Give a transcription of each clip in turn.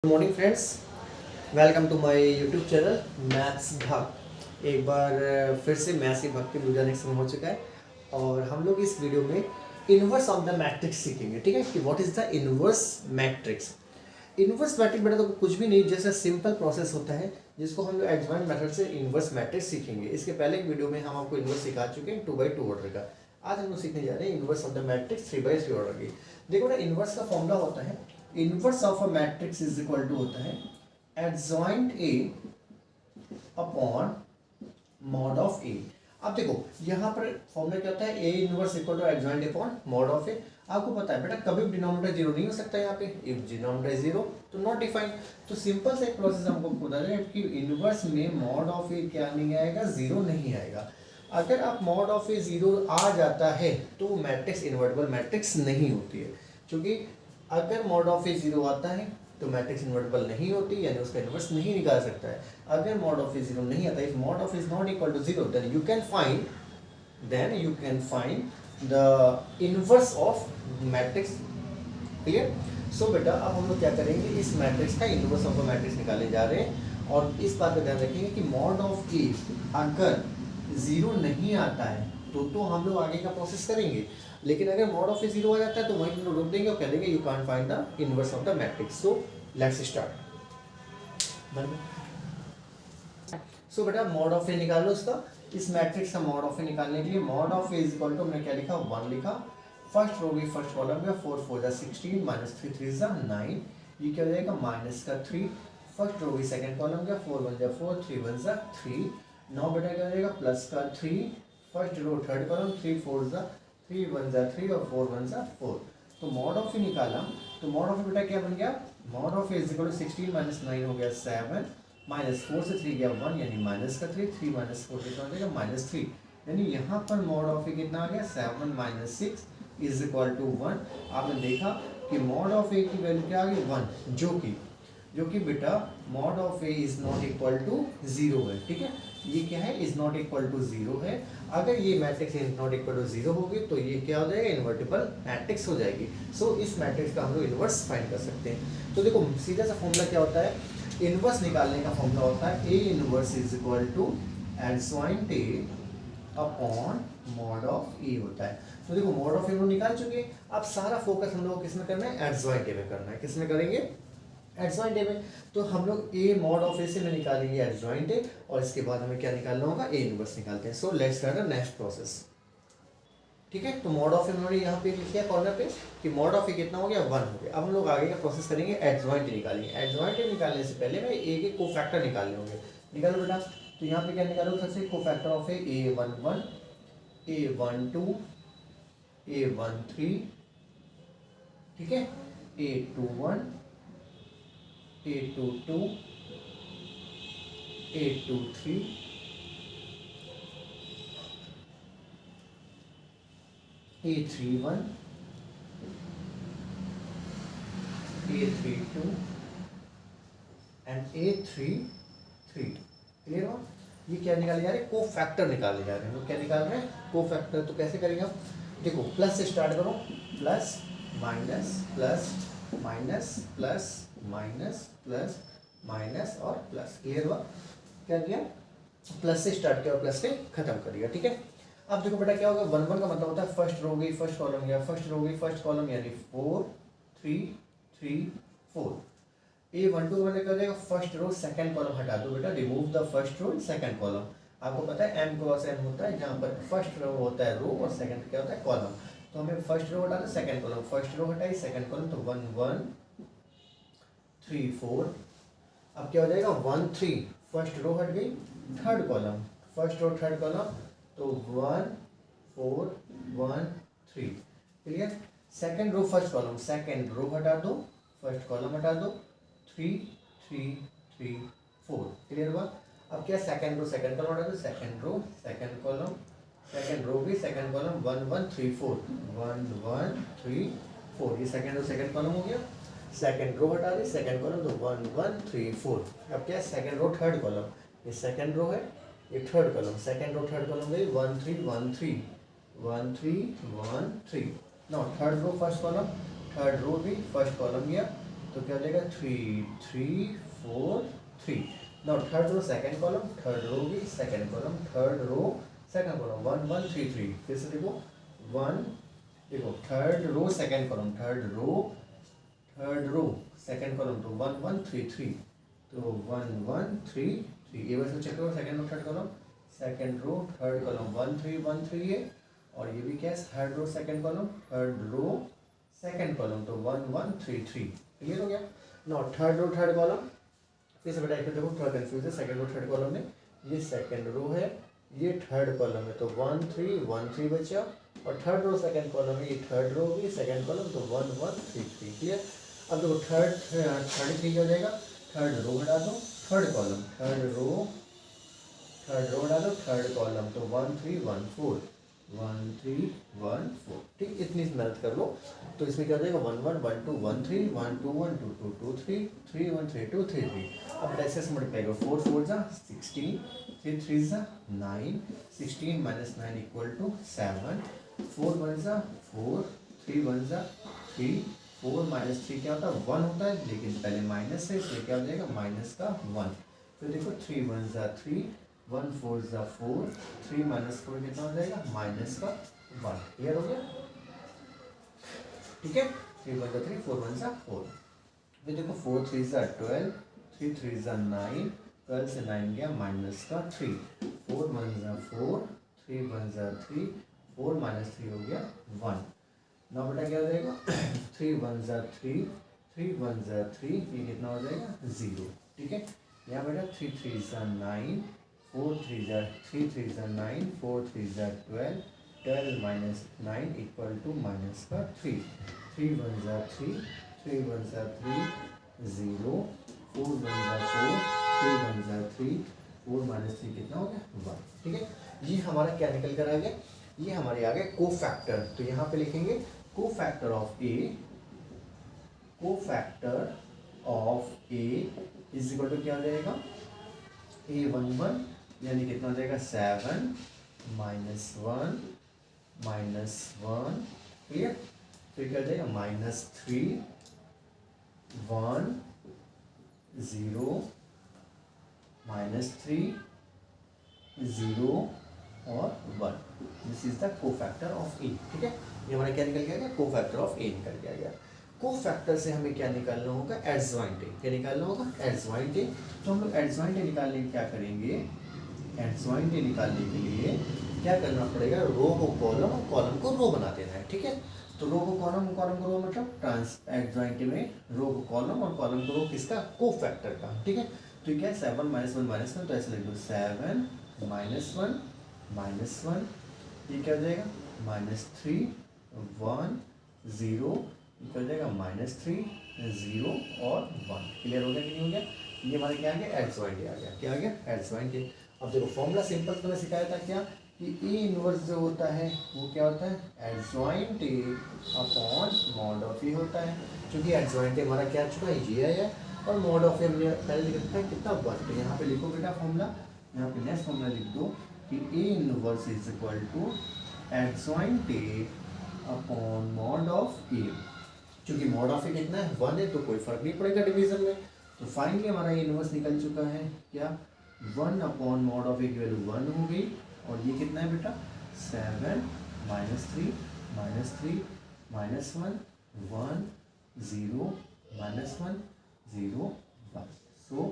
Good morning friends, welcome to my YouTube channel maths भाग। एक बार फिर से मैथ्स के भाग के बुझाने का समय हो चुका है और हम लोग इस वीडियो में इन्वर्स ऑफ द मैट्रिक्स सीखेंगे। ठीक है कि what is the inverse matrix. Inverse matrix बेटा तो कुछ भी नहीं, जैसा सिंपल प्रोसेस होता है जिसको हम लोग एडवांस मेथड से इन्वर्स मैट्रिक्स सीखेंगे। इसके पहले एक वीडियो में हम आपको इन्वर्स सिखा चुके हैं 2/2 ऑर्डर का। आज हम लोग सीखने जा रहे हैं inverse of the matrix 3/3 order की। देखो ना, इन्वर्स का फॉर्मूला होता है inverse of a matrix is equal to होता है adjoint A upon mod of A. अब देखो यहाँ पर फॉर्मूला क्या होता है, A inverse equal to adjoint upon mod of A. आपको पता है बेटा कभी भी डिनोमिनेटर जीरो नहीं हो सकता यहाँ पे। इफ डिनोमिनेटर जीरो तो नॉट डिफाइंड। तो सिंपल सा एक प्रोसेस हमको बता रहे हैं कि इनवर्स में मॉड ऑफ ए क्या नहीं आएगा, जीरो नहीं आएगा। अगर आप मॉड ऑफ ए जीरो आ जाता है तो वो मैट्रिक्स इन्वर्टिबल मैट्रिक्स नहीं होती है, क्योंकि अगर मॉड ऑफ ए जीरो आता है तो मैट्रिक्स इन्वर्टिबल नहीं होती, यानी उसका इन्वर्स नहीं निकाल सकता है। अगर मॉड ऑफ ए जीरो नहीं आता, if mod of is not equal to zero, then you can find the inverse of matrix. Clear? So बेटा अब हम लोग क्या करेंगे, इस मैट्रिक्स का इन्वर्स ऑफ द मैट्रिक्स निकालने जा रहे हैं और इस बात का ध्यान रखेंगे कि मॉड ऑफ ए अगर जीरो नहीं आता है तो हम लोग आगे का प्रोसेस करेंगे, लेकिन अगर मॉड ऑफ ए जीरो आ जाता है तो वहीं हम लोग रोक देंगे और कह देंगे you can't find the inverse of the matrix. So let's start. So बेटा मॉड ऑफ ए निकालो उसका। इस मैट्रिक्स का मॉड ऑफ ए निकालने के लिए mod of A is equal to, हमने क्या लिखा, 1 लिखा। फर्स्ट रो की फर्स्ट कॉलम में 4 4 16 माइनस 3 3 9, ये क्या हो जाएगा माइनस का 3। फर्स्ट रो की सेकंड कॉलम का 4 1 4 3 1 3। नौ बेटा क्या हो जाएगा प्लस का 3। फर्स्ट रो थर्ड कॉलम 3 4 3 1 3 और 4 1 4। तो मॉड ऑफ ए निकाला तो मॉड ऑफ ए बेटा क्या बन गया, mod of A is equal to 16 minus 9 हो गया 7, माइनस 4 से 3 गया 1, यानी माइनस का 3, 3 माइनस 4 कितना हो जाएगा माइनस 3। यानी यहाँ पर मॉड ऑफ ए कितना आ गया 7 माइनस 6 इज इक्वल टू 1। आपने देखा कि मॉड ऑफ ए की वैल्यू क्या आ गई 1, जो कि बेटा mod of A is not equal to zero है। ठीक है, ये क्या है, is not equal to zero है। अगर ये matrix is not equal to zero होगी तो ये क्या हो जाएगा, इन्वर्टिबल मैट्रिक्स हो जाएगी। सो इस मैट्रिक्स का हम लोग इन्वर्स फाइंड कर सकते हैं। तो देखो सीधा सा फॉर्मूला क्या होता है, इन्वर्स निकालने का फॉर्मूला होता है A inverse is equal to adjoint A upon mod of A होता है। तो देखो मॉड ऑफ ए हम निकाल चुके हैं, अब सारा फोकस हम लोग किस में करना है, एडजॉइंट ए में करना है। किस में करेंगे, एडजॉइंट ए में। तो हम लोग ए मॉड ऑफ ए से में निकालेंगे एडजॉइंट ए और इसके बाद हमें क्या निकालना होगा, ए इनवर्स निकालते हैं। सो let's start the next process. ठीक है, तो मॉड ऑफ ए मैंने यहाँ पे लिखा है कॉर्नर पे कि मॉड ऑफ ए कितना हो गया 1 हो गया। अब हम लोग आगे का प्रोसेस करेंगे, एडजॉइंट ए निकालेंगे। एडजॉइंट ए निकालने से पहले मैं ए के कोफैक्टर निकालने होंगे। निकालो बेटा, तो यहाँ पे क्या निकालो, सबसे cofactor of A11 A12 A13, ठीक है, A21 A22 A23 A31 A32 and A33। Clear हो? ये क्या निकाले जा रहे हैं, को फैक्टर निकाले जा रहे हैं। तो क्या निकाल रहे हैं, को फैक्टर। तो कैसे करेंगे आप, देखो प्लस से स्टार्ट करो, plus minus plus minus plus minus plus minus और प्लस। क्लियर हुआ? क्या किया, प्लस से स्टार्ट किया और प्लस से खत्म कर दिया। ठीक है, अब देखो बेटा क्या होगा, 1 1 का मतलब होता है फर्स्ट रो गई फर्स्ट कॉलम गया, फर्स्ट रो गई फर्स्ट कॉलम, यानी 4 3 3 4। A12 का मतलब क्या हो जाएगा, फर्स्ट रो सेकंड कॉलम हटा दो बेटा, remove the first row second column. आपको पता है M क्रॉस N होता है, जहाँ पर फर्स्ट रो होता है रो और सेकंड क्या होता है कॉलम। तो हमें फर्स्ट रो हटा दो सेकंड कॉलम, फर्स्ट रो हटाई सेकंड कॉलम, तो 1 1 3 4। अब क्या हो जाएगा 1 3, फर्स्ट रो हट गई third column, first row third column, तो 1 4 1 3। Clear? Second row first column, second row हटा दो फर्स्ट कॉलम हटा दो, 3 3 3 4। क्लियर हुआ? अब क्या, सेकंड रो सेकंड कॉलम हटा दो, second row second column, second row भी सेकंड कॉलम, 1 1 3 4 1 1 3 4। ये सेकंड रो सेकंड कॉलम हो गया। सेकंड रो हटा दी सेकंड कॉलम, तो 1 1 3 4। अब क्या है, सेकंड रो थर्ड कॉलम, ये सेकंड रो है ये third column, second row third column गई 1 3 1 3 1 3 1 3। No third row first column, third row भी फर्स्ट कॉलम गया, तो क्या हो जाएगा 3 3 4 3। Now third row second column, third row भी second column, third row second column 1 1 3 3। फिर से देखो 1, देखो third row second column, third row second column, तो 1 1 3 3, तो 1 1 3 3। ये वैसे चेक करो second row third column, second row third column 1 3 1 3 है, और ये भी क्या है third row second column, third row second column, तो 1 1 3 3। क्लियर हो गया। Now third row third column, फिर से बेटा एक देखो थोड़ा कंफ्यूज है, सेकंड रो थर्ड कॉलम में ये सेकंड रो है, ये थर्ड कॉलम है, तो 1 3 1 3 बचा, और थर्ड रो सेकंड कॉलम में ये थर्ड रो भी सेकंड कॉलम, तो 1 1 3 3। क्लियर। अब देखो थर्ड 3 हो जाएगा, थर्ड रो हटा दो, थर्ड कॉलम, थर्ड रो हटा दो, थर्ड कॉलम, तो 1 3 1 4 1 3 1 4। ठीक, इतनी मेहनत कर लो। तो इसमें क्या हो जाएगा 1 1 1 2 1 3 1 2 1 2 2 2 3 3 1 3 2 3 3। अब ऐसे से मल्टीप्लाई करो, 4 4 जा 16, 3 3 जा 9, 16 माइनस 9 इक्वल टू 7, 4 1 जा 4, 3 1 जा 3, 4 माइनस 3 क्या होता है 1 होता है, लेकिन पहले माइनस है इसलिए क्या हो जाएगा माइनस का 1। फिर देखो 3 1 जा 3, 1 4 जा 4, 3 माइनस 4 कितना हो जाएगा माइनस का 1। क्लियर हो गया। ठीक है, 3 1 जा 3, 4 1 जा 4। फिर देखो 4 3 जा 12, 3 3 जा 9, 12 से 9 गया माइनस का 3, 4 1 जा 4, 3 1 जा 3, 4 माइनस 3 हो गया 1। ना बेटा क्या हो जाएगा 3 1 जा 3, 3 1 जा 3, ये कितना हो जाएगा 0। ठीक है, यहाँ बेटा 3 3 जा 9, 4 3 जा 3 3 जा 9, 4 3 जा 12, 12 माइनस 9 इक्वल टू माइनस का 3, 3 1 जा 3, 3 1 जा 3 0, 4 1 जा 4, 3 1 जा 3, 4 माइनस 3 कितना हो गया 1। ठीक है, ये हमारा क्या निकल कर आ गया, ये हमारे आ गए कोफैक्टर। तो यहाँ पे लिखेंगे cofactor of A, cofactor of A is equal to क्या हो जाएगा A11, यानी कितना हो जाएगा 7 माइनस 1 माइनस 1। क्लियर। फिर क्या हो जाएगा माइनस 3 1 0 माइनस 3 0 और 1। This is the cofactor of A. ठीक है, ये हमारा क्या निकल गया, कोफैक्टर ऑफ ए निकल के आ गया। कोफैक्टर से हमें क्या निकालना होगा एडजॉइंट ए। क्या निकालना होगा एडजॉइंट ए। तो हम लोग एडजॉइंट ए निकालने के क्या करेंगे, एडजॉइंट ए निकालने के लिए क्या करना पड़ेगा, रो को कॉलम और कॉलम को रो बना देना है। ठीक है, तो रो को कॉलम, कॉलम को रो मतलब ट्रांस एडजॉइंट में रो को कॉलम और कॉलम को रो किसका, कोफैक्टर का। ठीक है, तो क्या है 7 माइनस 1 माइनस 1, तो ऐसे लिख दो 7 माइनस 1 माइनस 1, ये क्या हो जाएगा माइनस 3 1 0, ये हो जाएगा माइनस 3 0 और 1। क्लियर हो गया कि नहीं हो गया। ये हमारे क्या आ गया एडजॉइंट आ गया। क्या आ गया एडजॉइंट। अब देखो फॉर्मूला सिंपल तो मैं सिखाया था क्या कि ए इनवर्स जो होता है वो क्या होता है adjoint A upon mod of A होता है। क्योंकि एडजॉइंट ए हमारा क्या आ चुका है ये है, और मॉड ऑफ ए हमने पहले लिख रखा है कितना 1। तो यहाँ पे लिखो बेटा फॉर्मूला, यहाँ पे नेक्स्ट फॉर्मूला लिख दो कि A inverse is equal to adjoint A upon mod of A. क्योंकि मॉड ऑफ ए कितना है 1 है, तो कोई फर्क नहीं पड़ेगा डिवीजन में। तो फाइनली हमारा ये इनवर्स निकल चुका है क्या 1 अपॉन मॉड ऑफ ए की वैल्यू 1 हो गई, और ये कितना है बेटा 7 minus 3 minus 3 minus 1 1 0 minus 1 0 1। So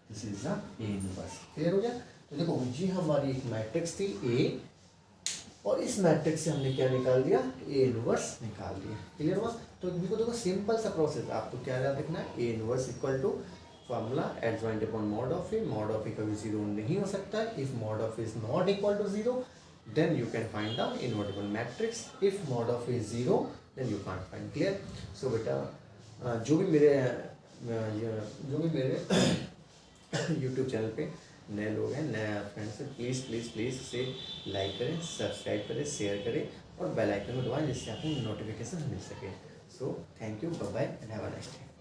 this is the A inverse. Clear हो गया। तो देखो जी हमारी एक मैट्रिक्स थी ए, और इस मैट्रिक्स से हमने क्या निकाल दिया ए इनवर्स निकाल दिया। क्लियर हुआ। तो देखो सिंपल सा प्रोसेस, आपको क्या याद रखना है A inverse equal to formula adjoint upon mod of A. मॉड ऑफ ए कभी 0 नहीं हो सकता है। If mod of A is not equal to 0 then you can find the invertible matrix. If mod of A is 0 then you can't find. Clear. So बेटा जो भी मेरे यूट्यूब चैनल पे नए लोग हैं, नए फ्रेंड्स हैं, प्लीज़ प्लीज़ प्लीज़ इसे लाइक करें, सब्सक्राइब करें, शेयर करें और बेल आइकन को दबाएं जिससे आपको नोटिफिकेशन मिल सके। So thank you, bye bye and have a nice day.